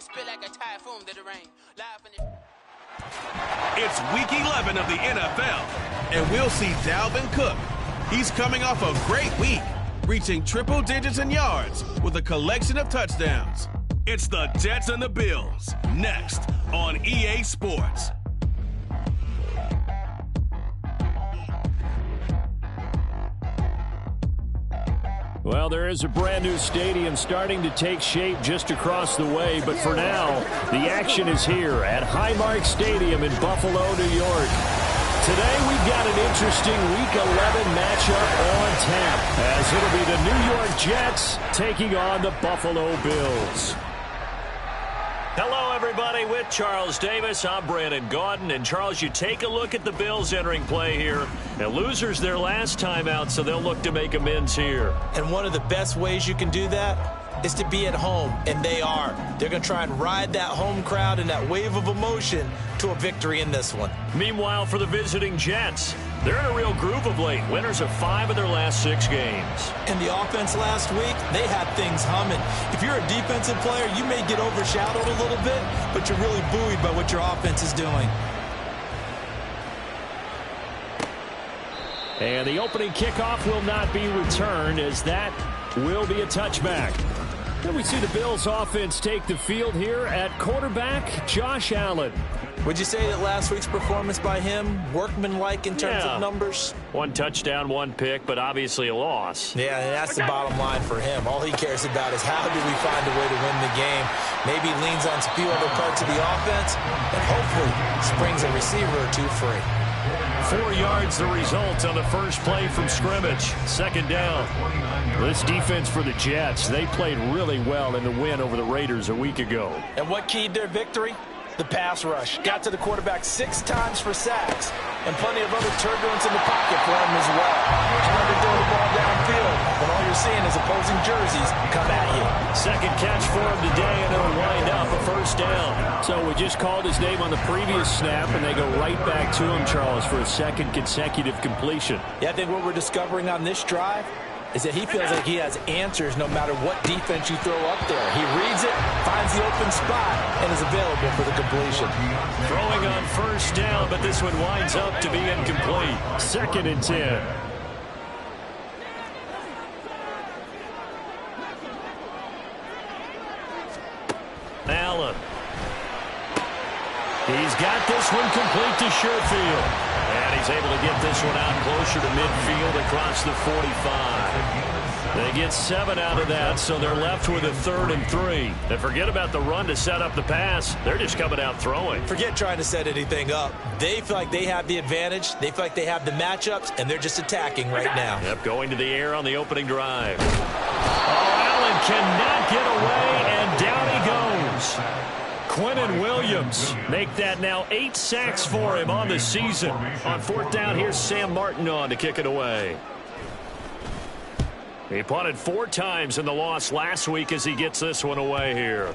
spit like a typhoon to the rain. It's week 11 of the NFL, and we'll see Dalvin Cook. He's coming off a great week, reaching triple digits in yards with a collection of touchdowns. It's the Jets and the Bills, next on EA Sports. Well, there is a brand new stadium starting to take shape just across the way, but for now, the action is here at Highmark Stadium in Buffalo, New York. Today, we've got an interesting Week 11 matchup on tap, as it'll be the New York Jets taking on the Buffalo Bills. Hello, everybody. With Charles Davis, I'm Brandon Gaudin. And, Charles, you take a look at the Bills entering play here. And losers their last time out, so they'll look to make amends here. And one of the best ways you can do that is to be at home, and they are. They're going to try and ride that home crowd and that wave of emotion to a victory in this one. Meanwhile, for the visiting Jets, they're in a real groove of late. Winners of 5 of their last 6 games. And the offense last week, they had things humming. If you're a defensive player, you may get overshadowed a little bit, but you're really buoyed by what your offense is doing. And the opening kickoff will not be returned, as that will be a touchback. And we see the Bills offense take the field here at quarterback, Josh Allen. Would you say that last week's performance by him, workmanlike in terms of numbers? 1 touchdown, 1 pick, but obviously a loss. Yeah, and that's the bottom line for him. All he cares about is how do we find a way to win the game. Maybe leans on a few other parts of the offense, and hopefully springs a receiver or 2 free. 4 yards the result on the first play from scrimmage. 2nd down. This defense for the Jets, they played really well in the win over the Raiders a week ago. And what keyed their victory? The pass rush. Got to the quarterback 6 times for sacks, and plenty of other turbulence in the pocket for him as well. Hard to throw the ball downfield when all you're seeing is opposing jerseys come at you. 2nd catch for him today, and it'll wind up a 1st down. So we just called his name on the previous snap, and they go right back to him, Charles, for a 2nd consecutive completion. Yeah, I think what we're discovering on this drive is that he feels like he has answers no matter what defense you throw up there. He reads it, finds the open spot, and is available for the completion. Throwing on 1st down, but this one winds up to be incomplete. 2nd and 10. Allen. He's got this one complete to Sherfield. And he's able to get this one out closer to midfield across the 45. They get 7 out of that, so they're left with a 3rd and 3. And forget about the run to set up the pass. They're just coming out throwing. Forget trying to set anything up. They feel like they have the advantage. They feel like they have the matchups, and they're just attacking right now. Yep, going to the air on the opening drive. Oh, Allen cannot get away, and down he goes. Quinnen Williams make that now 8 sacks for him on the season. On 4th down, here's Sam Martin on to kick it away. He punted 4 times in the loss last week as he gets this one away here.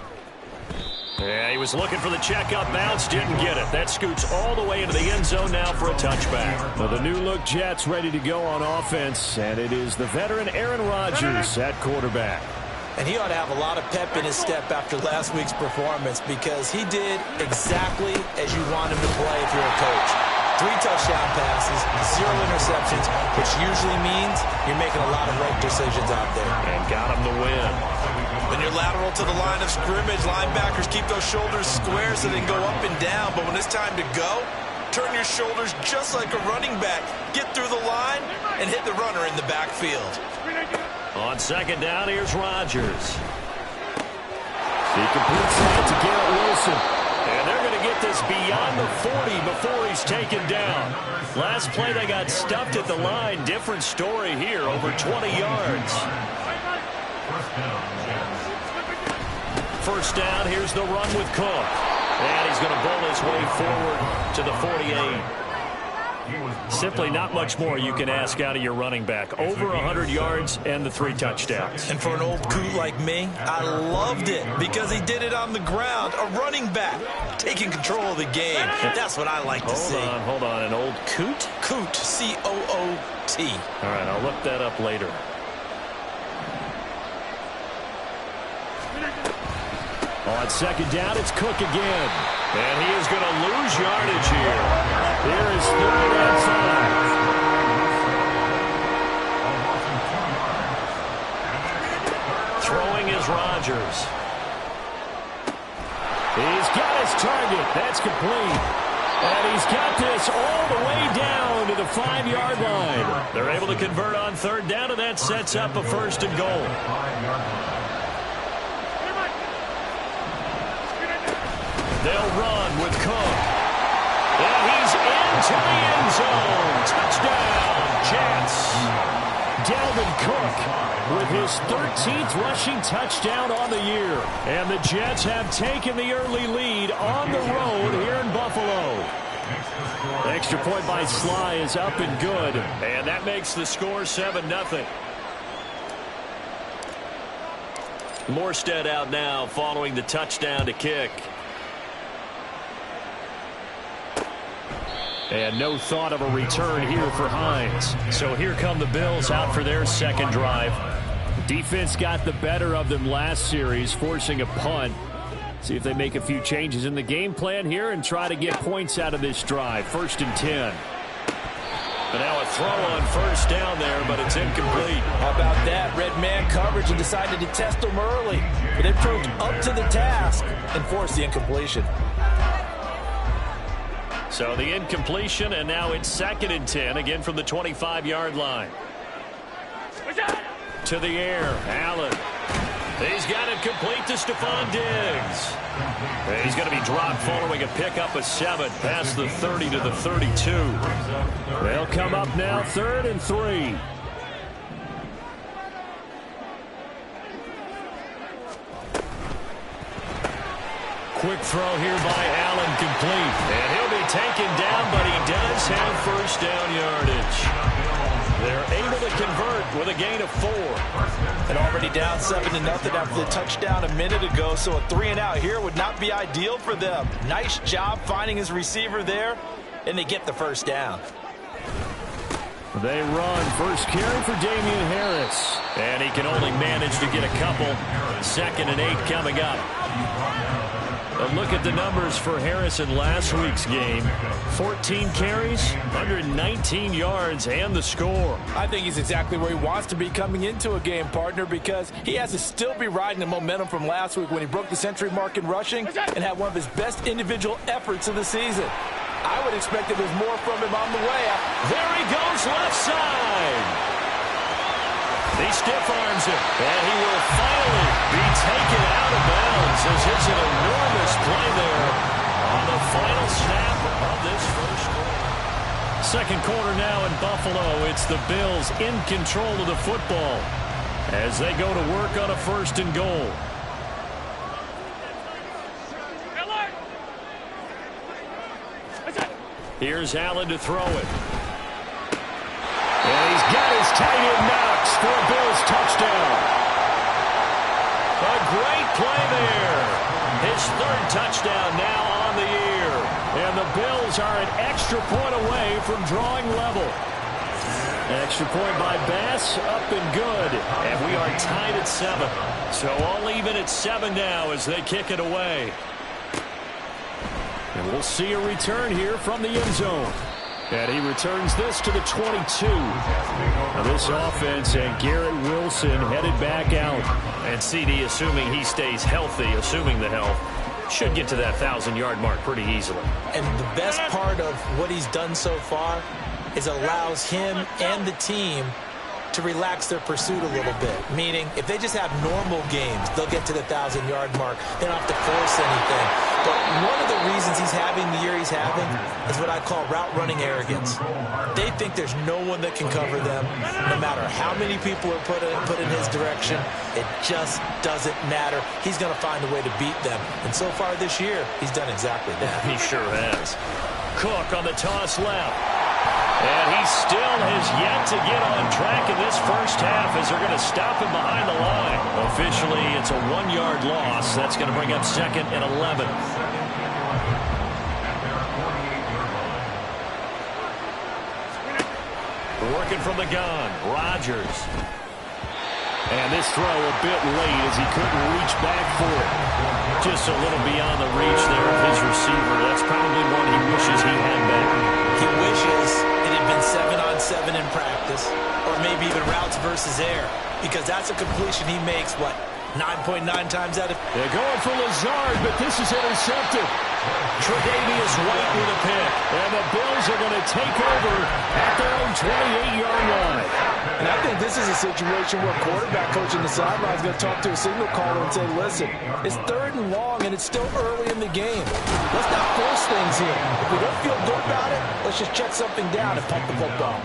Yeah, he was looking for the checkup bounce, didn't get it. That scoots all the way into the end zone now for a touchback. Well, the new-look Jets ready to go on offense, and it is the veteran Aaron Rodgers at quarterback. And he ought to have a lot of pep in his step after last week's performance, because he did exactly as you want him to play if you're a coach. 3 touchdown passes, 0 interceptions, which usually means you're making a lot of right decisions out there. And got him the win. When you're lateral to the line of scrimmage, linebackers keep those shoulders square so they can go up and down. But when it's time to go, turn your shoulders just like a running back. Get through the line and hit the runner in the backfield. On 2nd down, here's Rodgers. He completes that to Garrett Wilson. And they're going to get this beyond the 40 before he's taken down. Last play, they got stuffed at the line. Different story here, over 20 yards. 1st down, here's the run with Cook. And he's going to bull his way forward to the 48. Simply not much more you can ask out of your running back. Over 100 yards and the 3 touchdowns. And for an old coot like me, I loved it because he did it on the ground. A running back taking control of the game. That's what I like to see. Hold on. An old coot? Coot, C-O-O-T. All right, I'll look that up later. On second down, it's Cook again. And he is going to lose yardage here. Here is 3rd and 5. Throwing is Rodgers. He's got his target. That's complete. And he's got this all the way down to the 5-yard line. They're able to convert on 3rd down, and that sets up a 1st and goal. They'll run with Cook. And he's into the end zone. Touchdown, Jets. Dalvin Cook with his 13th rushing touchdown on the year. And the Jets have taken the early lead on the road here in Buffalo. Extra point by Sly is up and good. And that makes the score 7-0. Morstead out now following the touchdown to kick. And no thought of a return here for Hines. So here come the Bills out for their second drive. Defense got the better of them last series, forcing a punt. See if they make a few changes in the game plan here and try to get points out of this drive. 1st and 10. But now a throw on 1st down there, but it's incomplete. How about that? Red man coverage and decided to test them early. But it proved up to the task and forced the incompletion. So the incompletion, and now it's 2nd and 10, again from the 25-yard line. To the air, Allen. He's got it complete to Stephon Diggs. And he's going to be dropped following a pickup of 7 past the 30 to the 32. They'll come up now 3rd and 3. Quick throw here by Allen, complete. And he'll be taken down, but he does have 1st down yardage. They're able to convert with a gain of 4. And already down 7-0 after the touchdown a minute ago, so a 3-and-out here would not be ideal for them. Nice job finding his receiver there, and they get the 1st down. They run. First carry for Damian Harris. And he can only manage to get a couple. 2nd and 8 coming up. A look at the numbers for Harris in last week's game. 14 carries, 119 yards, and the score. I think he's exactly where he wants to be coming into a game, partner, because he has to still be riding the momentum from last week when he broke the century mark in rushing and had one of his best individual efforts of the season. I would expect that there's more from him on the way. There he goes, left side. He stiff arms it, and he will finally be taken out of bounds as it's an enormous play there on the final snap of this first quarter. Second quarter now in Buffalo. It's the Bills in control of the football as they go to work on a 1st and goal. Here's Allen to throw it. And he's got his tight end Knox for a Bills touchdown. A great play there. His 3rd touchdown now on the year. And the Bills are an extra point away from drawing level. Extra point by Bass, up and good. And we are tied at 7. So all even at 7 now as they kick it away. And we'll see a return here from the end zone. And he returns this to the 22. Now this offense and Garrett Wilson headed back out. And CD, assuming he stays healthy, assuming the health, should get to that 1,000-yard mark pretty easily. And the best part of what he's done so far is allows him and the team to relax their pursuit a little bit. Meaning, if they just have normal games, they'll get to the 1,000-yard mark. They don't have to force anything. But one of the reasons he's having the year he's having is what I call route running arrogance. They think there's no one that can cover them. No matter how many people are put in his direction, it just doesn't matter. He's going to find a way to beat them. And so far this year, he's done exactly that. He sure has. Cook on the toss left. And he still has yet to get on track in this first half as they're going to stop him behind the line. Officially, it's a 1-yard loss. That's going to bring up 2nd and 11. Working from the gun, Rodgers. And this throw a bit late as he couldn't reach back for it. Just a little beyond the reach there of his receiver. That's probably one he wishes he had back. He wishes it had been 7-on-7 in practice, or maybe even routes versus air, because that's a completion he makes, what, 9.9 times out of... They're going for Lazard, but this is intercepted. Tre'Davious White with a pick. And the Bills are going to take over at their own 28-yard line. And I think this is a situation where quarterback coach in the sideline is going to talk to a signal caller and say, listen, it's 3rd and long, and it's still early in the game. Let's not force things here. If we don't feel good about it, let's just check something down and pump the football.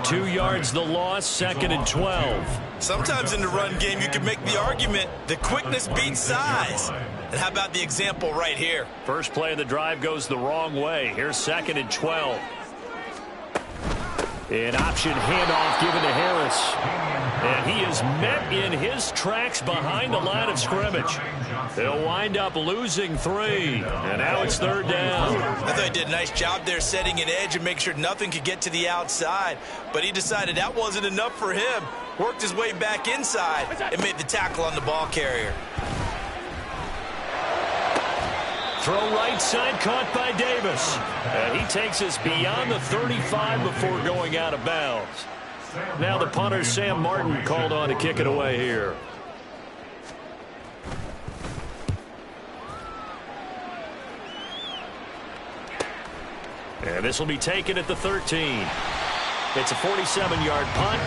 2 yards the loss, 2nd and 12. Sometimes in the run game, you can make the argument that quickness beats size. And how about the example right here? First play of the drive goes the wrong way. Here's 2nd and 12. An option handoff given to Harris. And he is met in his tracks behind the line of scrimmage. They'll wind up losing 3. And now it's 3rd down. I thought he did a nice job there setting an edge and make sure nothing could get to the outside. But he decided that wasn't enough for him. Worked his way back inside and made the tackle on the ball carrier. Throw right side, caught by Davis. And he takes us beyond the 35 before going out of bounds. Now the punter, Sam Martin, called on to kick it away here. And this will be taken at the 13. It's a 47-yard punt.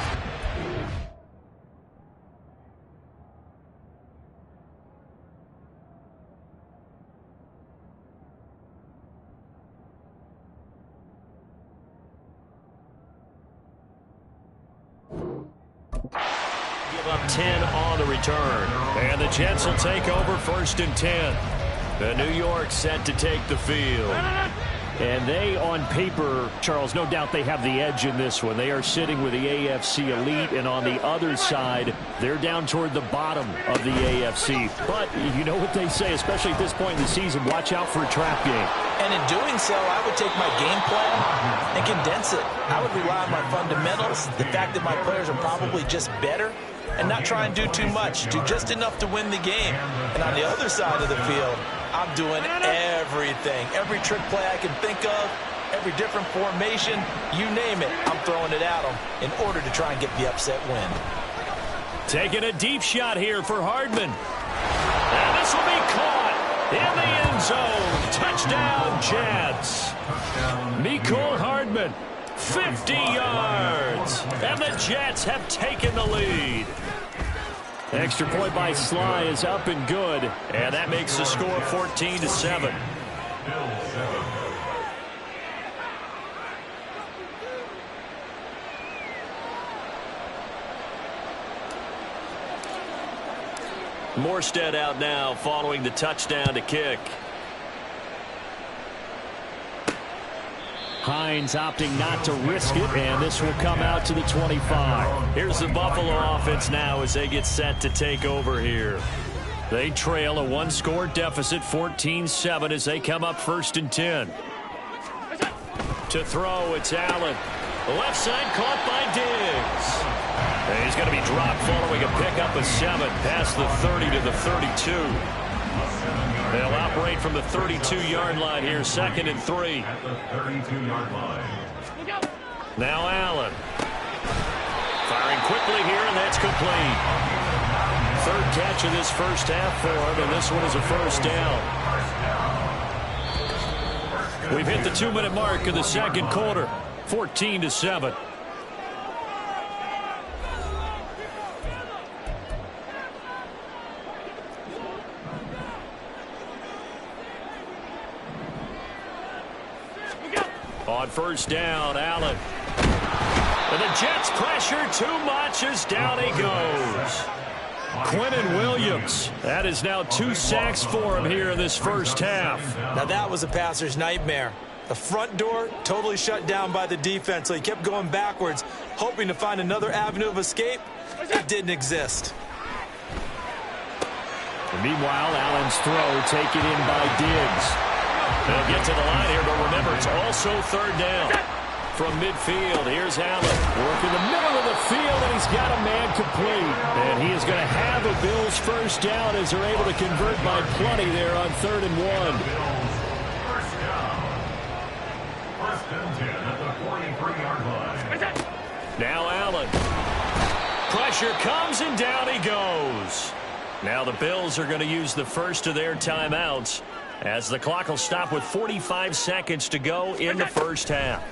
Give up 10 on the return. And the Jets will take over 1st and 10. The New York set to take the field. And they, on paper, Charles, no doubt they have the edge in this one. They are sitting with the AFC elite, and on the other side, they're down toward the bottom of the AFC. But you know what they say, especially at this point in the season, watch out for a trap game. And in doing so, I would take my game plan and condense it. I would rely on my fundamentals, the fact that my players are probably just better, and not try and do too much, do just enough to win the game. And on the other side of the field, I'm doing everything. Every trick play I can think of, every different formation, you name it, I'm throwing it at them in order to try and get the upset win. Taking a deep shot here for Hardman. And this will be caught in the end zone. Touchdown, Jets. Mecole Hardman, 50 yards. And the Jets have taken the lead. Extra point by Sly is up and good. And that makes the score 14-7. Morstead out now following the touchdown to kick. Hines opting not to risk it, and this will come out to the 25. Here's the Buffalo offense now as they get set to take over here. They trail a one-score deficit, 14-7, as they come up 1st and 10. To throw, it's Allen. Left side caught by Diggs. And he's going to be dropped following a pickup of 7 past the 30 to the 32. They'll operate from the 32-yard line here, 2nd and 3. Now Allen. Firing quickly here, and that's complete. 3rd catch of this first half for him, and this one is a 1st down. We've hit the 2-minute mark of the 2nd quarter, 14-7. On 1st down, Allen. And the Jets pressure too much as down he goes. Quinnen Williams. That is now 2 sacks for him here in this first half. Now that was a passer's nightmare. The front door totally shut down by the defense, so he kept going backwards, hoping to find another avenue of escape. It didn't exist. And meanwhile, Allen's throw taken in by Diggs. They'll get to the line here, but remember, it's also 3rd down. from midfield. Here's Allen. Work in the middle of the field, and he's got a man complete. And he is going to have a Bills first down as they're able to convert by plenty there on 3rd and 1. First and 10 at the 43-yard line. Now Allen. Pressure comes, and down he goes. Now the Bills are going to use the first of their timeouts as the clock will stop with 45 seconds to go in the first half.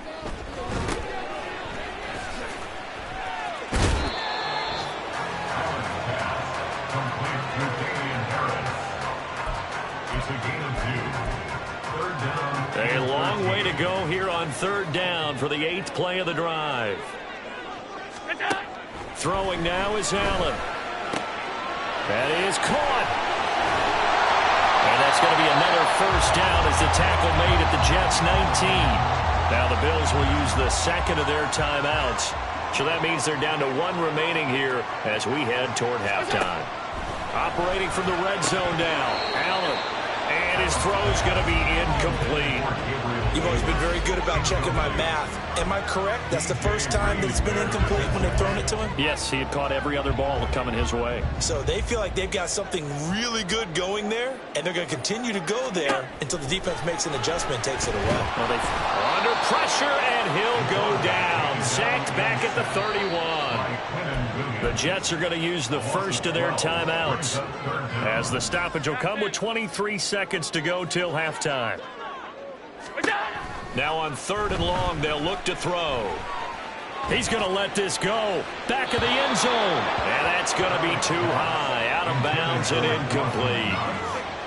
A long way to go here on 3rd down for the 8th play of the drive. Throwing now is Allen. That is caught. And that's going to be another first down as the tackle made at the Jets' 19. Now the Bills will use the second of their timeouts. So that means they're down to 1 remaining here as we head toward halftime. Operating from the red zone now, Allen. And his throw is going to be incomplete. You've always been very good about checking my math. Am I correct? That's the first time that it's been incomplete when they've thrown it to him? Yes, he had caught every other ball coming his way. So they feel like they've got something really good going there, and they're going to continue to go there until the defense makes an adjustment and takes it away. Well, they're under pressure, and he'll go down. Sacked back at the 31. The Jets are going to use the first of their timeouts as the stoppage will come with 23 seconds to go till halftime. Now on 3rd and long, they'll look to throw. He's going to let this go. Back of the end zone. And that's going to be too high. Out of bounds and incomplete.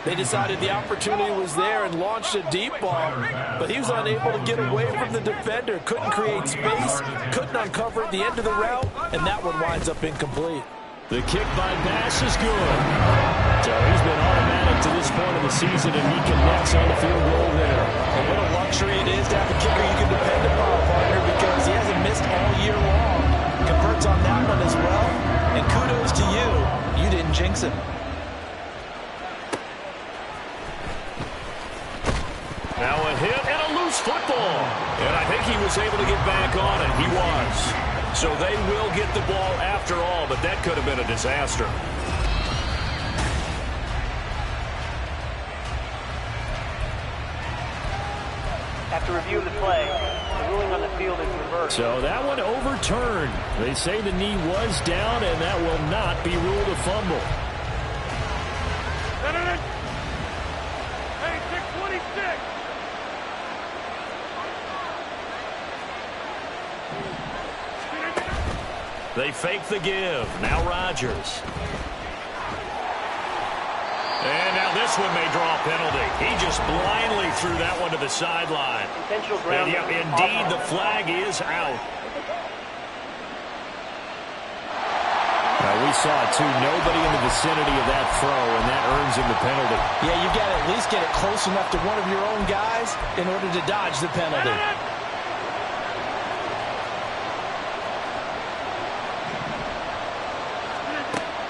They decided the opportunity was there and launched a deep ball, but he was unable to get away from the defender. Couldn't create space, couldn't uncover at the end of the route, and that one winds up incomplete. The kick by Bass is good. So he's been automatic to this point of the season, and he connects on the field goal there. And what a luxury it is to have a kicker you can depend upon, partner, because he hasn't missed all year long. Converts on that one as well, and kudos to you. You didn't jinx him. Now a hit and a loose football. And I think he was able to get back on it. He was. So they will get the ball after all, but that could have been a disaster. After reviewing the play, the ruling on the field is reversed. So that one overturned. They say the knee was down, and that will not be ruled a fumble. Hey, 626. They fake the give. Now Rodgers. And now this one may draw a penalty. He just blindly threw that one to the sideline. Intentional And ground. yep, indeed, the flag is out. Now we saw it too. Nobody in the vicinity of that throw, and that earns him the penalty. Yeah, you've got to at least get it close enough to one of your own guys in order to dodge the penalty.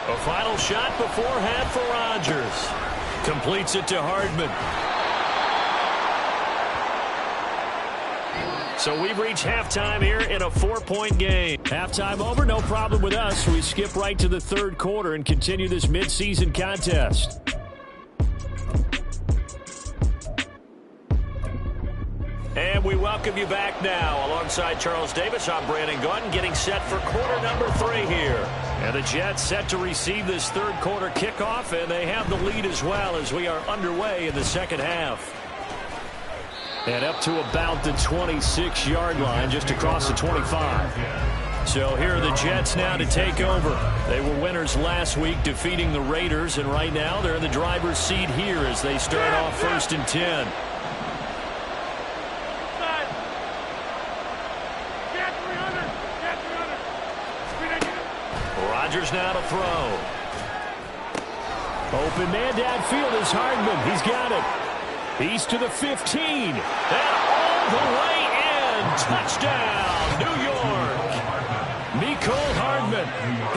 A final shot before half for Rodgers. Completes it to Hardman. So we've reached halftime here in a 4-point game. Halftime over, no problem with us. We skip right to the 3rd quarter and continue this midseason contest. And we welcome you back now. Alongside Charles Davis, I'm Brandon Gordon, getting set for quarter number 3 here. And the Jets set to receive this 3rd quarter kickoff, and they have the lead as well as we are underway in the 2nd half. And up to about the 26-yard line, just across the 25. So here are the Jets now to take over. They were winners last week, defeating the Raiders, and right now they're in the driver's seat here as they start off 1st and 10. Rodgers now to throw. Open man downfield is Hardman. He's got it. He's to the 15. And all the way in. Touchdown, New York. Mecole Hardman,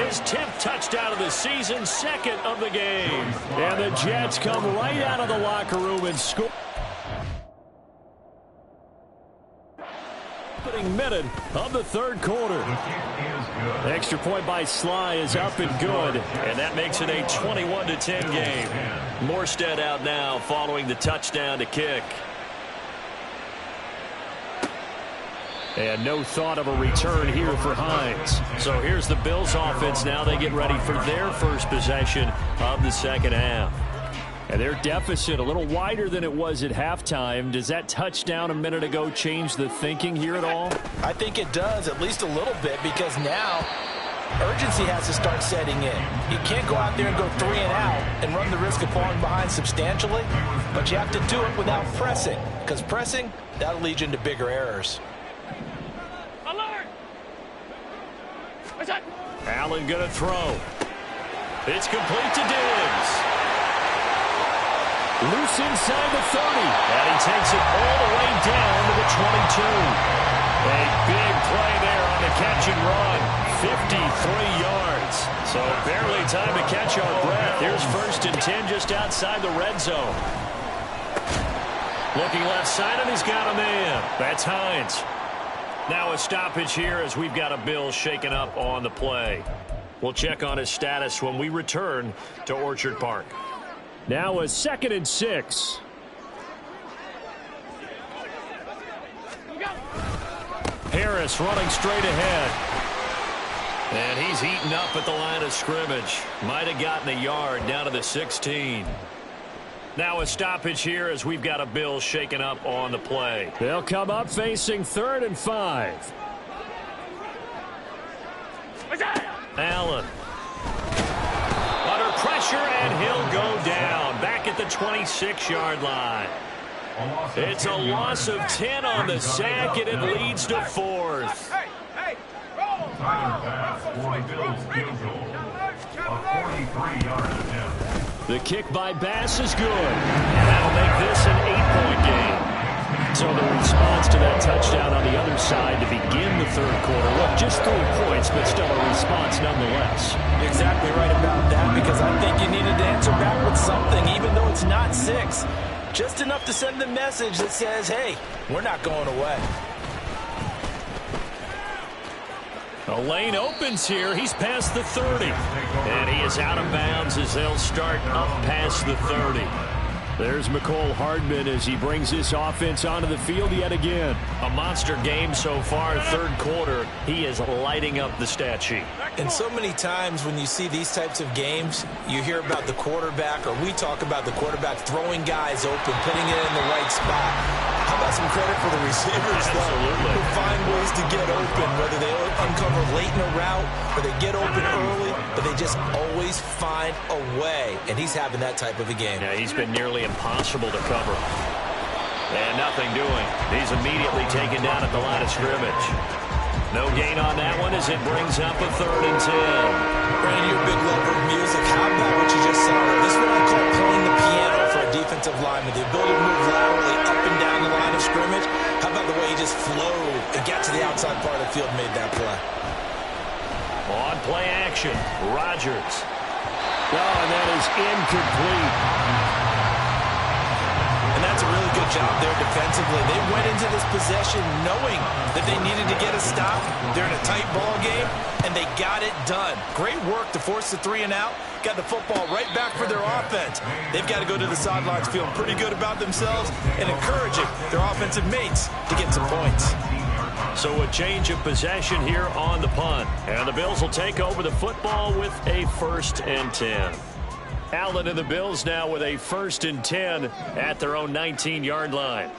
his 10th touchdown of the season, 2nd of the game. And the Jets come right out of the locker room and score. opening minute of the third quarter. Extra point by Sly is up and good. And that makes it a 21-10 game. Morstead out now following the touchdown to kick. And no thought of a return here for Hines. So here's the Bills offense now. They get ready for their first possession of the second half. And their deficit a little wider than it was at halftime. Does that touchdown a minute ago change the thinking here at all? I think it does, at least a little bit, because now urgency has to start setting in. You can't go out there and go 3 and out and run the risk of falling behind substantially, but you have to do it without pressing, because pressing, that'll lead you into bigger errors. Allen going to throw. It's complete to Diggs. Loose inside the 30. And he takes it all the way down to the 22. A big play there on the catch and run. 53 yards. So barely time to catch our breath. Here's 1st and 10 just outside the red zone. Looking left side, and he's got a man. That's Hines. Now a stoppage here as we've got a Bill shaken up on the play. We'll check on his status when we return to Orchard Park. Now a 2nd and 6. Harris running straight ahead. And he's eaten up at the line of scrimmage. Might have gotten a yard down to the 16. Now a stoppage here as we've got a Bill shaken up on the play. They'll come up facing 3rd and 5. Allen. Under pressure, and he'll go down. Back at the 26-yard line. It's a loss of 10 on the sack, and it leads to 4th. The kick by Bass is good. And that'll make this an 8-point game. So the response to that touchdown on the other side to begin the third quarter. Look, just 3 points, but still a response nonetheless. You're exactly right about that, because I think you needed to answer back with something, even though it's not 6. Just enough to send the message that says, hey, we're not going away. The lane opens here. He's past the 30. And he is out of bounds as they'll start up past the 30. There's McCole Hardman as he brings this offense onto the field yet again. A monster game so far, third quarter. He is lighting up the stat sheet. And so many times when you see these types of games, you hear about the quarterback, or we talk about the quarterback throwing guys open, putting it in the right spot. How about some credit for the receivers, though, who find ways to get open, whether they uncover late in a route or they get open early, but they just always find a way. And he's having that type of a game. Yeah, he's been nearly impossible to cover. And nothing doing. He's immediately taken down at the line of scrimmage. No gain on that one as it brings up a 3rd and 10. Brandon, you're a big lover of music. How about what you just saw? This is what I call playing the piano for a defensive lineman. The ability to move laterally up and down the line of scrimmage. How about the way he just flowed and got to the outside part of the field and made that play? On play action, Rodgers. Oh, and that is incomplete. And that's a really good job there defensively. They went into this possession knowing that they needed to get a stop. They're in a tight ball game, and they got it done. Great work to force the 3 and out. Got the football right back for their offense. They've got to go to the sidelines feeling pretty good about themselves and encouraging their offensive mates to get some points. So a change of possession here on the punt. And the Bills will take over the football with a 1st and 10. Allen and the Bills now with a 1st and 10 at their own 19-yard line.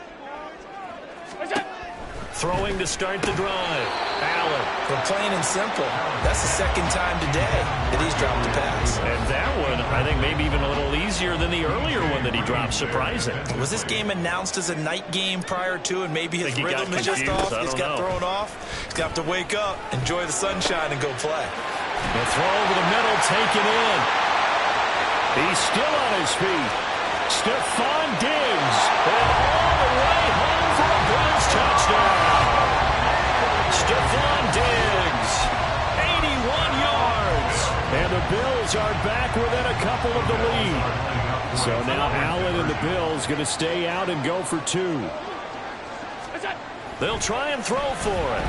Throwing to start the drive. Allen. But plain and simple, that's the 2nd time today that he's dropped a pass. And that one, I think, maybe even a little easier than the earlier one that he dropped. Surprising. Was this game announced as a night game prior to, and maybe his rhythm is just off? He's got thrown off. He's got to wake up, enjoy the sunshine, and go play. The throw over the middle, taken in. He's still on his feet. Stephon Diggs. And all the way home for a Bills touchdown. Stephon Diggs. 81 yards. And the Bills are back within a couple of the lead. So now Allen and the Bills going to stay out and go for 2. They'll try and throw for it.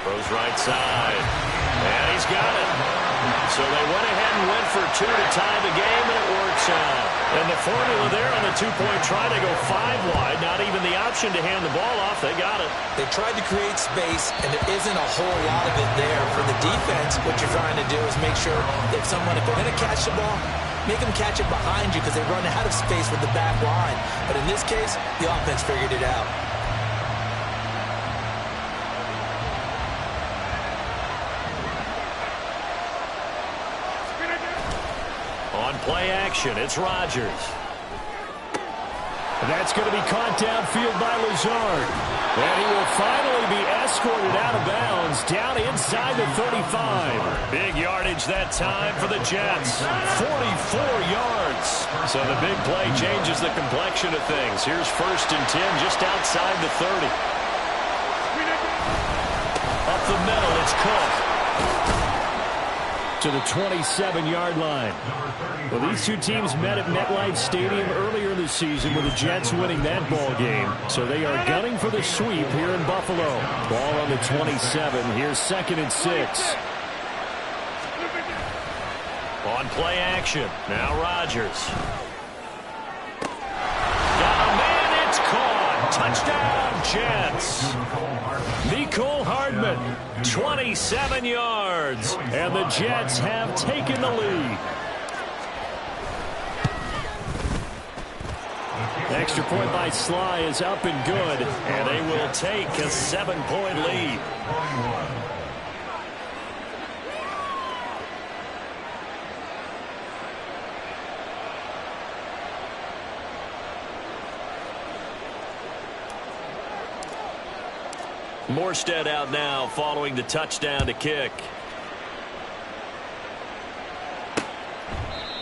Throws right side. And he's got it. So they went ahead and went for 2 to tie the game, and it works out. And the formula there on the two-point try to go 5 wide. Not even the option to hand the ball off. They got it. They tried to create space, and there isn't a whole lot of it there. For the defense, what you're trying to do is make sure that if they're going to catch the ball, make them catch it behind you because they run out of space with the back line. But in this case, the offense figured it out. On play action, it's Rodgers. That's going to be caught downfield by Lazard. And he will finally be escorted out of bounds down inside the 35. Big yardage that time for the Jets. 44 yards. So the big play changes the complexion of things. Here's 1st and 10 just outside the 30. Up the middle, it's Cook. To the 27-yard line. Well, these two teams met at MetLife Stadium earlier in the season with the Jets winning that ball game. So they are gunning for the sweep here in Buffalo. Ball on the 27. Here's 2nd and 6. On play action. Now Rodgers. Got a man, it's caught. Touchdown, Jets. Mecole Hardman, 27 yards. And the Jets have taken the lead. Extra point by Sly is up and good. And they will take a 7-point lead. Morstead out now following the touchdown to kick.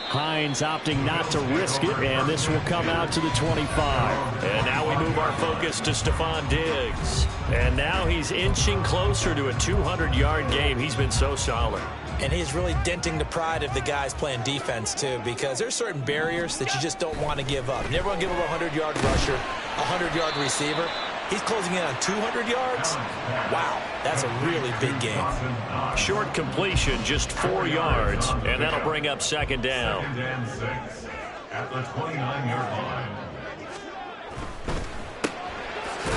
Hines opting not to risk it, and this will come out to the 25. And now we move our focus to Stephon Diggs. And now he's inching closer to a 200-yard game. He's been so solid. And he's really denting the pride of the guys playing defense, too, because there's certain barriers that you just don't want to give up. You never want to give up a 100-yard rusher, a 100-yard receiver. He's closing in on 200 yards. Wow, that's a really big game. Short completion, just 4 yards, and that'll bring up 2nd down. 2nd and 6 at the 29-yard line.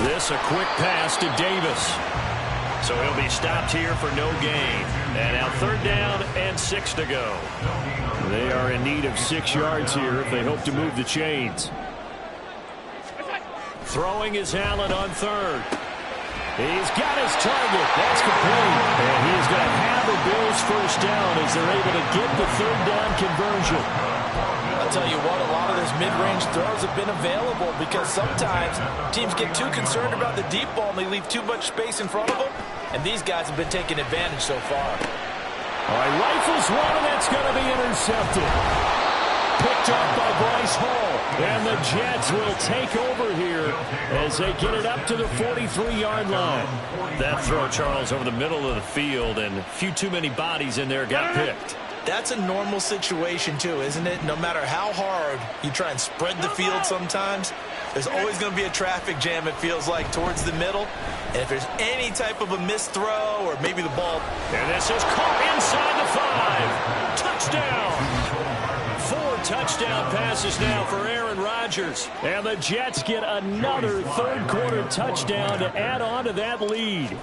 This a quick pass to Davis. So he'll be stopped here for no gain. And now 3rd down and 6 to go. They are in need of 6 yards here if they hope to move the chains. Throwing is Allen on 3rd. He's got his target. That's complete. And he is going to have the Bills 1st down as they're able to get the 3rd down conversion. I'll tell you what, a lot of those mid-range throws have been available because sometimes teams get too concerned about the deep ball and they leave too much space in front of them. And these guys have been taking advantage so far. All right, rifles one, and that's going to be intercepted. Picked up by Bryce Hall. And the Jets will take over here as they get it up to the 43-yard line. That throw, Charles, over the middle of the field, and a few too many bodies in there got picked. That's a normal situation, too, isn't it? No matter how hard you try and spread the field sometimes, there's always going to be a traffic jam, it feels like, towards the middle. And if there's any type of a missed throw or maybe the ball. And this is caught inside the 5. Touchdown. 4 touchdown passes now for Aaron Rodgers. And the Jets get another 3rd quarter touchdown to add on to that lead.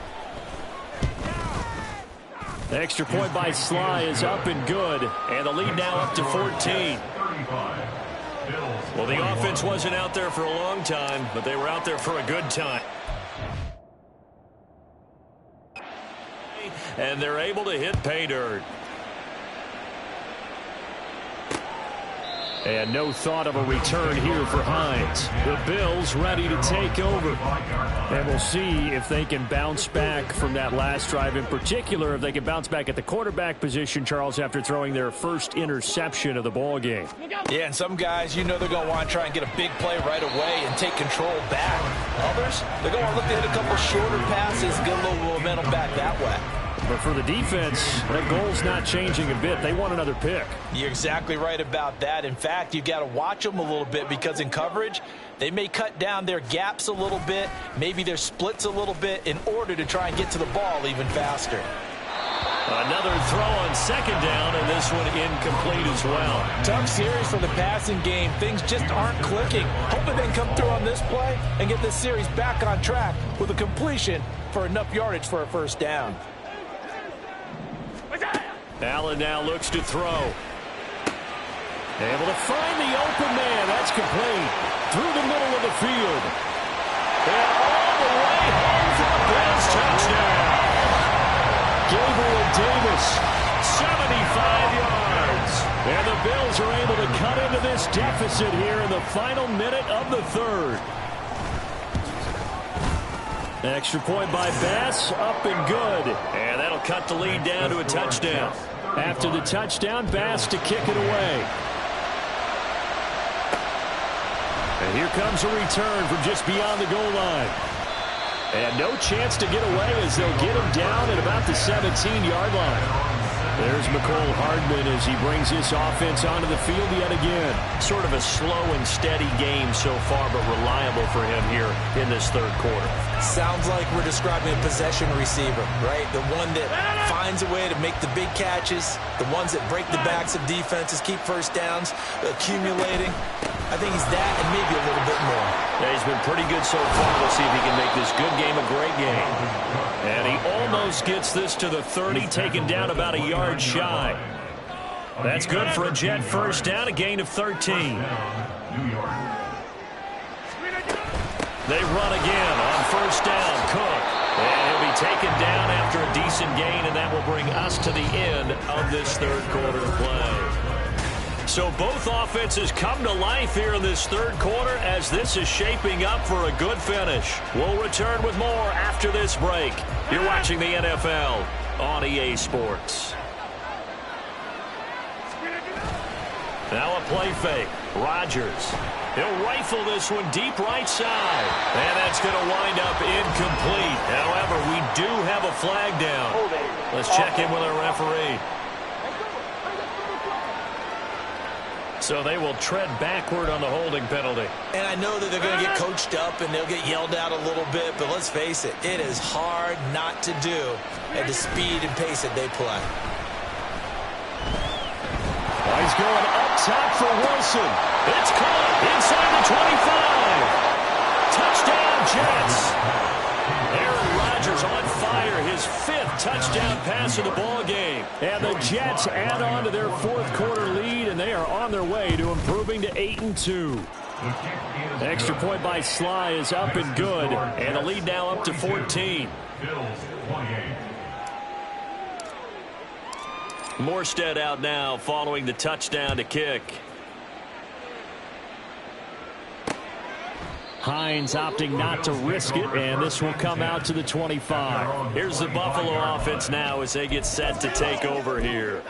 The extra point by Sly is up and good. And the lead now up to 14. Well, the offense wasn't out there for a long time, but they were out there for a good time. And they're able to hit pay dirt. And no thought of a return here for Hines. The Bills ready to take over. And we'll see if they can bounce back from that last drive. In particular, if they can bounce back at the quarterback position, Charles, after throwing their first interception of the ball game. Yeah, and some guys, you know they're going to want to try and get a big play right away and take control back. Others, they're going to look to hit a couple shorter passes, get a little momentum back that way. But for the defense, that goal's not changing a bit. They want another pick. You're exactly right about that. In fact, you've got to watch them a little bit because in coverage, They may cut down their gaps a little bit, maybe their splits a little bit in order to try and get to the ball even faster. Another throw on second down, and this one incomplete as well. Tough series for the passing game. Things just aren't clicking. Hoping they can come through on this play and get this series back on track with a completion for enough yardage for a first down. Allen now looks to throw. Able to find the open man. That's complete. Through the middle of the field. And all the way home for the Bills touchdown. Gabriel Davis, 75 yards. And the Bills are able to cut into this deficit here in the final minute of the third. Extra point by Bass, up and good. And that'll cut the lead down to a touchdown. After the touchdown, Bass to kick it away. And here comes a return from just beyond the goal line. And no chance to get away as they'll get him down at about the 17-yard line. There's McCole Hardman as he brings this offense onto the field yet again. Sort of a slow and steady game so far, but reliable for him here in this third quarter. Sounds like we're describing a possession receiver, right? The one that finds a way to make the big catches, the ones that break the backs of defenses, keep first downs, accumulating. I think he's that and maybe a little bit more. Yeah, he's been pretty good so far. We'll see if he can make this good game a great game. And he almost gets this to the 30, taken down about a yard shy. That's good for a Jet first down, a gain of 13. They run again on first down. Cook. And he'll be taken down after a decent gain, and that will bring us to the end of this third quarter play. So both offenses come to life here in this third quarter as this is shaping up for a good finish. We'll return with more after this break. You're watching the NFL on EA Sports. Now a play fake. Rodgers. He'll rifle this one deep right side. And that's going to wind up incomplete. However, we do have a flag down. Let's check in with our referee. So they will tread backward on the holding penalty. And I know that they're going to get coached up and they'll get yelled at a little bit, but let's face it, it is hard not to do at the speed and pace that they play. He's going up top for Wilson. It's caught inside the 25. Touchdown, Jets. Aaron Rodgers on fire, his 5th touchdown pass of the ball game. And the Jets add on to their 4th quarter lead, and they are on their way to improving to 8-2. Extra point by Sly is up and good, and the lead now up to 14. Morstead out now following the touchdown to kick. Hines opting not to risk it, and this will come out to the 25. Here's the Buffalo offense now as they get set to take over here.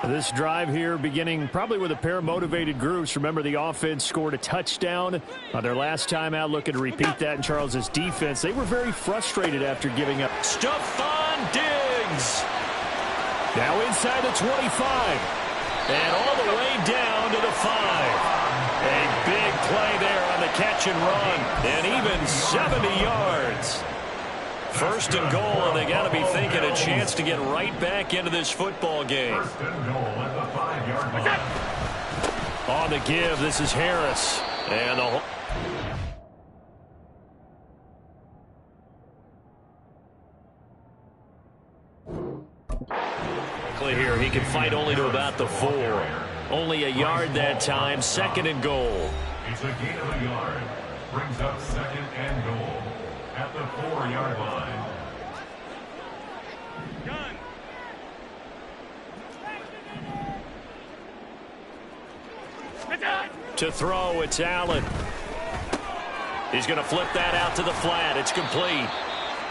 This drive here beginning probably with a pair of motivated groups. Remember, the offense scored a touchdown on their last time out, looking to repeat that in Charles's defense. They were very frustrated after giving up. Stephon Diggs. Now inside the 25. And all the way down to the 5. A big play there on the catch and run. And even 70 yards. First and goal, and they got to be thinking a chance to get right back into this football game. On the give, this is Harris. And the whole... Here, he can fight only to about the 4. Only a yard that time. 2nd and goal. It's a gain of a yard. Brings up 2nd and goal at the 4-yard line. To throw, it's Allen. He's going to flip that out to the flat. It's complete.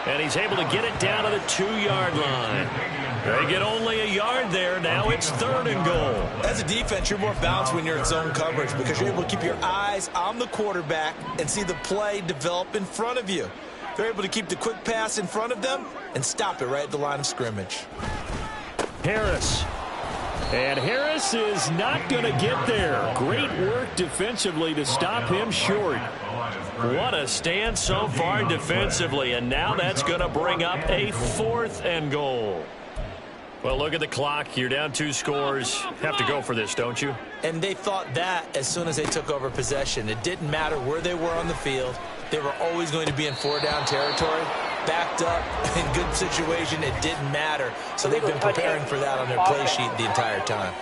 And he's able to get it down to the 2-yard line. They get only a yard there. Now it's 3rd and goal. As a defense, you're more balanced when you're in zone coverage because you're able to keep your eyes on the quarterback and see the play develop in front of you. They're able to keep the quick pass in front of them and stop it right at the line of scrimmage. Harris. And Harris is not going to get there. Great work defensively to stop him short. What a stand so far defensively, and now that's going to bring up a 4th and goal. Well, look at the clock. You're down 2 scores. Have to go for this, don't you? And they thought that as soon as they took over possession. It didn't matter where they were on the field. They were always going to be in 4-down territory. Backed up, in good situation, it didn't matter. So they've been preparing for that on their play sheet the entire time.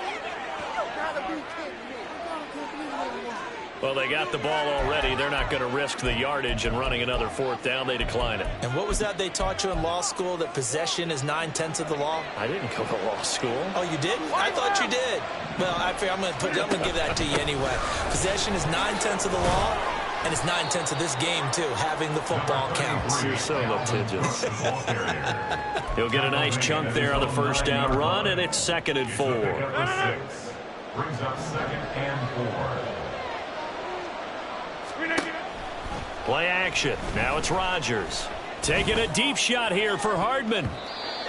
Well, they got the ball already. They're not going to risk the yardage and running another 4th down. They decline it. And what was that they taught you in law school, that possession is 9/10 of the law? I didn't go to law school. Oh, you didn't? I thought you did. Well, I'm going to give that to you anyway. Possession is 9/10 of the law, and it's 9/10 of this game, too. Having the football counts. You're so litigious. He'll get a nice chunk there on the 1st down run, and it's 2nd and 4. Number 6 brings up 2nd and 4. Play action. Now it's Rodgers. Taking a deep shot here for Hardman.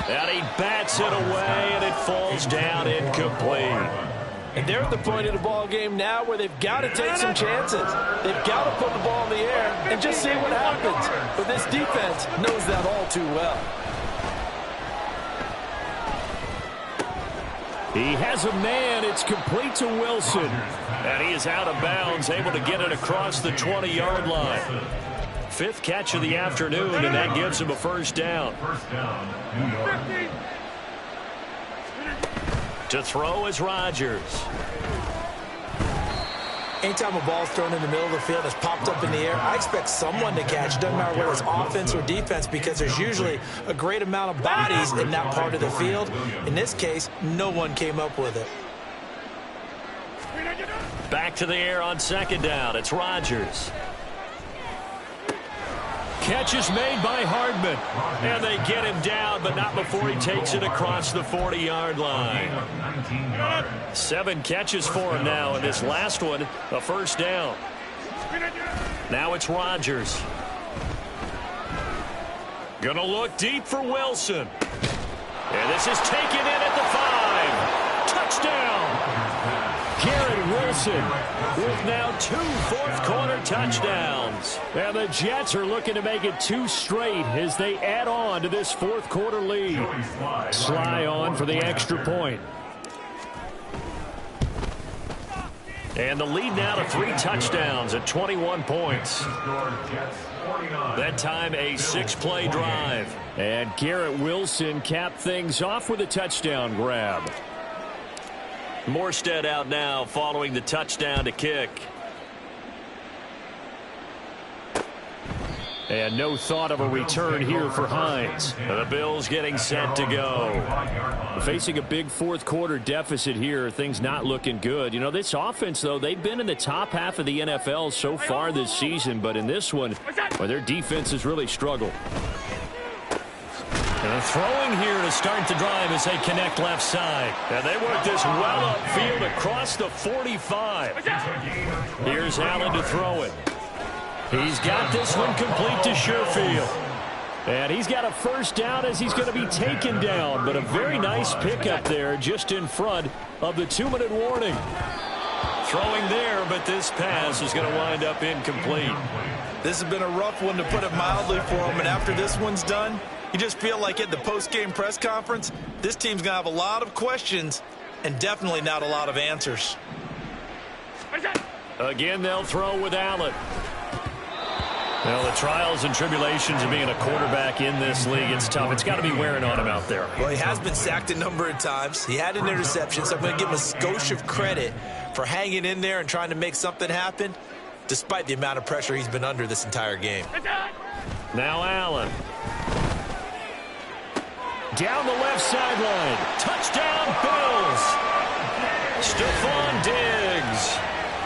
And he bats it away, and it falls down incomplete. And they're at the point of the ball game now where they've got to take some chances. They've got to put the ball in the air and just see what happens. But this defense knows that all too well. He has a man. It's complete to Wilson. And he is out of bounds, able to get it across the 20-yard line. 5th catch of the afternoon, and that gives him a 1st down. New York. To throw is Rodgers. Anytime a ball's thrown in the middle of the field, it's popped up in the air, I expect someone to catch. It doesn't matter whether it's offense or defense, because there's usually a great amount of bodies in that part of the field. In this case, no one came up with it. Back to the air on 2nd down. It's Rodgers. Catch is made by Hardman. And they get him down, but not before he takes it across the 40-yard line. 7 catches for him now, and this last one, a 1st down. Now it's Rodgers. Gonna look deep for Wilson. And this is taken in at the 5. Touchdown! Garrett Wilson with now 2 fourth-quarter touchdowns. And the Jets are looking to make it 2 straight as they add on to this 4th-quarter lead. Sly on for the extra point. And the lead now to 3 touchdowns at 21 points. That time a 6-play drive. And Garrett Wilson capped things off with a touchdown grab. Morstead out now following the touchdown to kick. And no thought of a return here for Hines. The Bills getting set to go. Facing a big 4th-quarter deficit here, things not looking good. You know, this offense, though, they've been in the top half of the NFL so far this season, but in this one, well, their defense has really struggled. And throwing here to start the drive as they connect left side. And they work this well upfield across the 45. Here's Allen to throw it. He's got this one complete to Sherfield. And he's got a 1st down as he's going to be taken down. But a very nice pickup there just in front of the 2-minute warning. Throwing there, but this pass is going to wind up incomplete. This has been a rough one, to put it mildly, for him. And after this one's done, you just feel like at the post-game press conference, this team's going to have a lot of questions and definitely not a lot of answers. Again, they'll throw with Allen. Well, the trials and tribulations of being a quarterback in this league, it's tough. It's got to be wearing on him out there. Well, he has been sacked a number of times. He had an interception, so I'm going to give him a skosh of credit for hanging in there and trying to make something happen, despite the amount of pressure he's been under this entire game. Now Allen. Down the left sideline. Touchdown, Bills. Stephon Diggs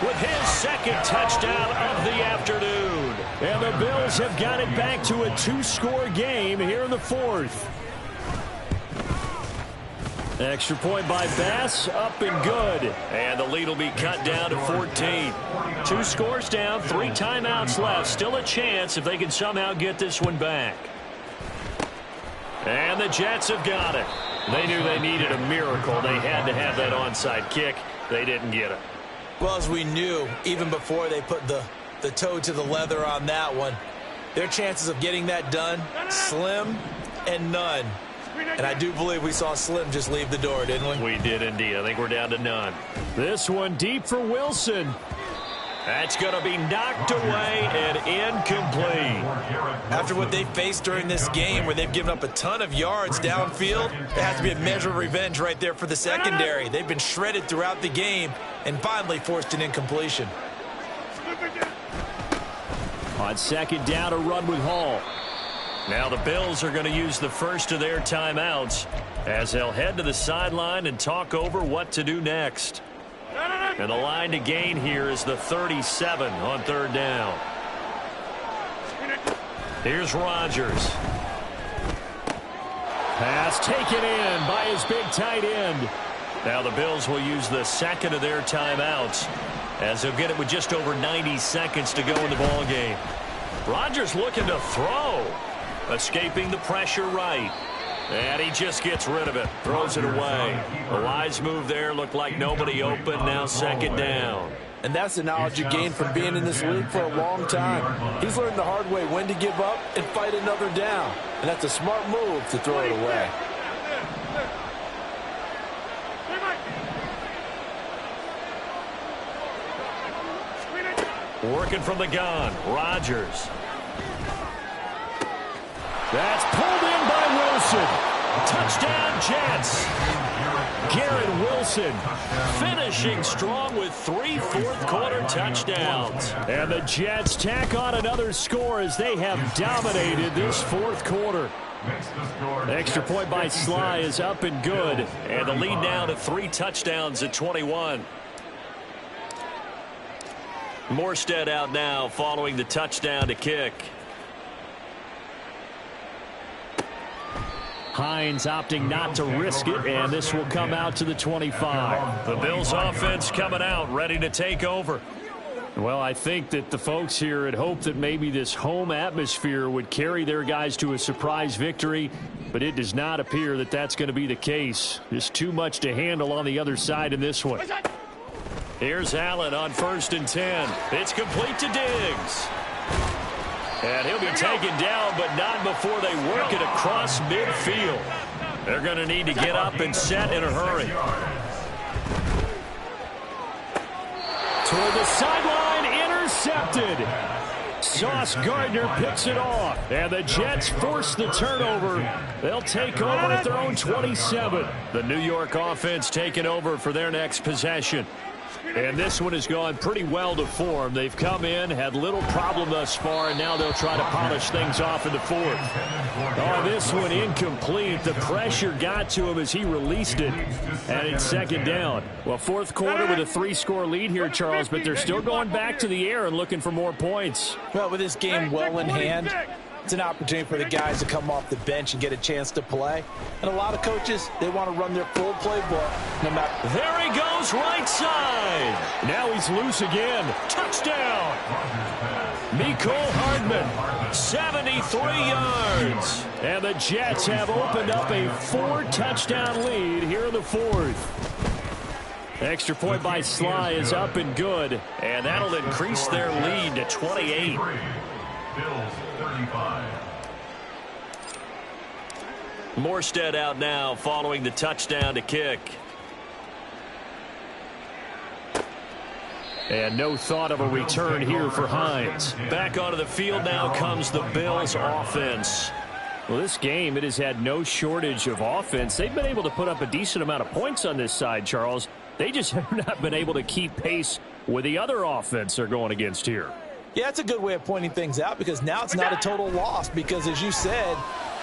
with his 2nd touchdown of the afternoon. And the Bills have got it back to a 2-score game here in the 4th. Extra point by Bass, up and good. And the lead will be cut down to 14. 2 scores down, 3 timeouts left. Still a chance if they can somehow get this one back. And the Jets have got it. They knew they needed a miracle. They had to have that onside kick. They didn't get it. Well, as we knew, even before they put the toe to the leather on that one, their chances of getting that done, slim and none. And I do believe we saw Slim just leave the door, didn't we? We did indeed. I think we're down to none. This one deep for Wilson. That's going to be knocked away and incomplete. After what they faced during this game where they've given up a ton of yards downfield, there has to be a measure of revenge right there for the secondary. They've been shredded throughout the game and finally forced an incompletion. On second down, a run with Hall. Now the Bills are going to use the first of their timeouts as they'll head to the sideline and talk over what to do next. And the line to gain here is the 37 on third down. Here's Rodgers. Pass taken in by his big tight end. Now the Bills will use the second of their timeouts as they'll get it with just over 90 seconds to go in the ball game. Rodgers looking to throw. Escaping the pressure right. And he just gets rid of it. Throws it away. A wise move there. Looked like nobody open. Now second down. And that's the knowledge you gain from being in this league for a long time. He's learned the hard way when to give up and fight another down. And that's a smart move to throw it away. Working from the gun. Rodgers. That's pulled in by Wilson. Touchdown, Jets. Garrett Wilson finishing strong with 3 fourth-quarter touchdowns. And the Jets tack on another score as they have dominated this fourth quarter. The extra point by Sly is up and good. And the lead now to 3 touchdowns at 21. Morstead out now following the touchdown to kick. Hines opting not to risk it, and this will come out to the 25. The Bills offense coming out, ready to take over. Well, I think that the folks here had hoped that maybe this home atmosphere would carry their guys to a surprise victory, but it does not appear that that's going to be the case. Just too much to handle on the other side in this one. Here's Allen on 1st and 10. It's complete to Diggs. And he'll be taken down, but not before they work it across midfield. They're going to need to get up and set in a hurry. Toward the sideline, intercepted. Sauce Gardner picks it off. And the Jets force the turnover. They'll take over at their own 27. The New York offense taking over for their next possession. And this one has gone pretty well to form. They've come in, had little problem thus far, and now they'll try to polish things off in the fourth. Oh, this one incomplete. The pressure got to him as he released it. And it's second down. Well, fourth quarter with a 3-score lead here, Charles, but they're still going back to the air and looking for more points. Well, with this game well in hand, it's an opportunity for the guys to come off the bench and get a chance to play. And a lot of coaches, they want to run their full playbook. No matter. There he goes, right side. Now he's loose again. Touchdown. Mecole Hardman, 73 yards. And the Jets have opened up a 4-touchdown lead here in the fourth. Extra point by Sly is up and good. And that'll increase their lead to 28. Bills 35. Morstead out now following the touchdown to kick. And no thought of a return here for Hines. Back onto the field now comes the Bills offense. Well, this game, it has had no shortage of offense. They've been able to put up a decent amount of points on this side, Charles. They just have not been able to keep pace with the other offense they're going against here. Yeah, it's a good way of pointing things out because now it's not a total loss because, as you said,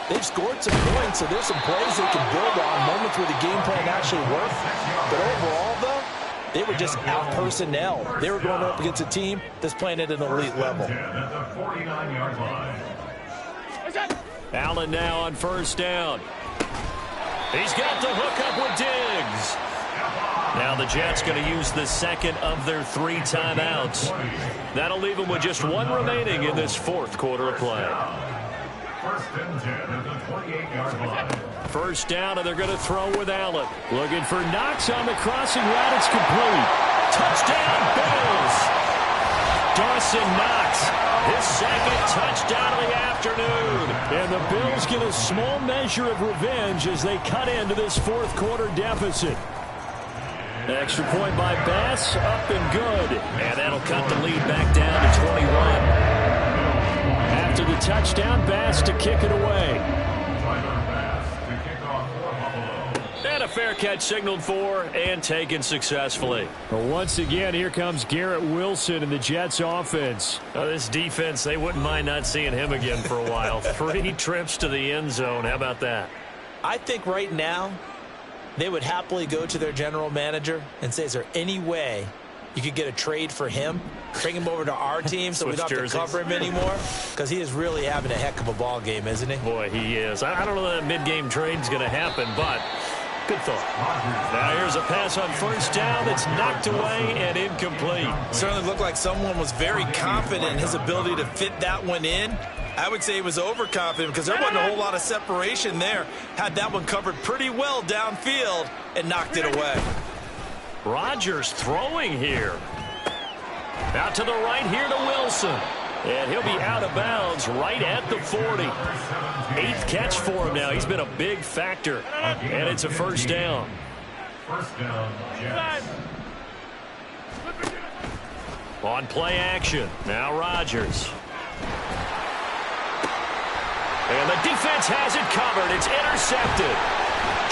they've scored some points, so there's some plays they can build on, moments where the game plan actually worked. But overall, though, they were just out personnel. They were going up against a team that's playing at an elite level. Allen now on first down. He's got the hook up with Diggs. Now the Jets going to use the second of their 3 timeouts. That'll leave them with just 1 remaining in this fourth quarter of play. First and 10 at the 28-yard line. first down, and they're going to throw with Allen. Looking for Knox on the crossing route. It's complete. Touchdown, Bills. Dawson Knox, his second touchdown of the afternoon. And the Bills get a small measure of revenge as they cut into this fourth quarter deficit. An extra point by Bass, up and good. And that'll cut the lead back down to 21. After the touchdown, Bass to kick it away. And a fair catch signaled for and taken successfully. Well, once again, here comes Garrett Wilson in the Jets offense. This defense, they wouldn't mind not seeing him again for a while. 3 trips to the end zone. How about that? I think right now they would happily go to their general manager and say, is there any way you could get a trade for him? Bring him over to our team so we don't have to cover him anymore? Because he is really having a heck of a ball game, isn't he? Boy, he is. I don't know that mid-game trade's going to happen, but good thought. Now here's a pass on first down that's knocked away and incomplete. Certainly looked like someone was very confident in his ability to fit that one in. I would say he was overconfident because there wasn't a whole lot of separation there. Had that one covered pretty well downfield and knocked it away. Rodgers throwing here. Out to the right here to Wilson. And he'll be out of bounds right at the 40. 8th catch for him now. He's been a big factor. And it's a first down. First down, Jets. On play action. Now Rodgers. And the defense has it covered. It's intercepted.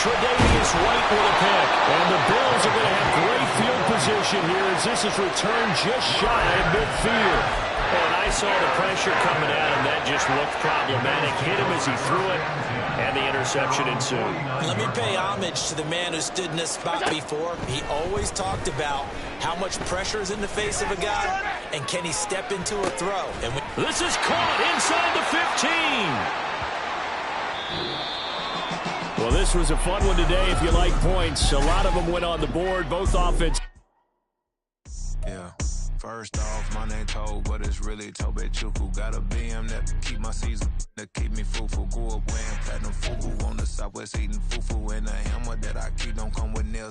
Tre'Davious White with a pick. And the Bills are going to have great field position here as this is returned just shy of midfield. And I saw the pressure coming at him. That just looked problematic. Hit him as he threw it, and the interception ensued. Let me pay homage to the man who stood in this spot before. He always talked about how much pressure is in the face of a guy, and can he step into a throw. And this is caught inside the 15. Well, this was a fun one today if you like points. A lot of them went on the board, both offense. Yeah. First off, my name Toad, but it's really Tobe Chuku. Got a BM that keep my season, that keep me fufu. Go up wearing platinum fufu on the southwest eating fufu. And a hammer that I keep don't come with nails.